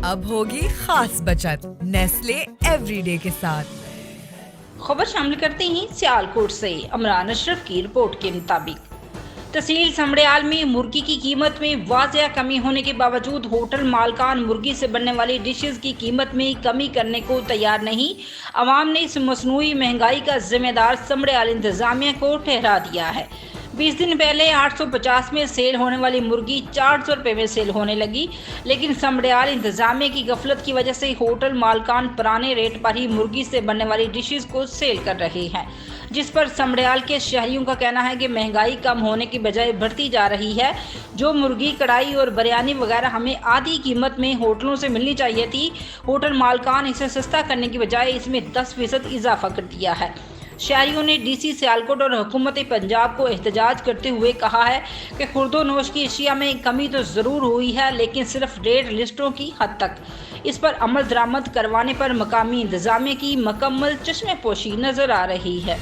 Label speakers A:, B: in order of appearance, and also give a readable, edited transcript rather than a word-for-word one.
A: अब होगी खास बचत नेस्ले एवरीडे के साथ।
B: खबर शामिल करते हैं सियालकोट से। अमरान अशरफ की रिपोर्ट के मुताबिक तहसील समड़ियाल में मुर्गी की कीमत में वाज़िया कमी होने के बावजूद होटल मालकान मुर्गी से बनने वाली डिशेज की कीमत में कमी करने को तैयार नहीं। अवाम ने इस मसनूई महंगाई का जिम्मेदार समड़ियाल इंतजामिया को ठहरा दिया है। 20 दिन पहले 850 में सेल होने वाली मुर्गी 400 रुपये में सेल होने लगी, लेकिन समड़ियाल इंतजामिया की गफलत की वजह से होटल मालकान पुराने रेट पर ही मुर्गी से बनने वाली डिशेज को सेल कर रहे हैं, जिस पर समड़ियाल के शहरियों का कहना है कि महंगाई कम होने की बजाय बढ़ती जा रही है। जो मुर्गी कढ़ाई और बिरयानी वगैरह हमें आधी कीमत में होटलों से मिलनी चाहिए थी, होटल मालकान इसे सस्ता करने की बजाय इसमें 10% इजाफा कर दिया है। शहरियों ने डीसी सियालकोट और हुकूमत पंजाब को एहतजाज करते हुए कहा है कि खुर्दोनोश की अशिया में कमी तो ज़रूर हुई है, लेकिन सिर्फ रेट लिस्टों की हद तक। इस पर अमल दरामद करवाने पर मकामी इंतजामिया की मुकम्मल चश्मे पोशी नजर आ रही है।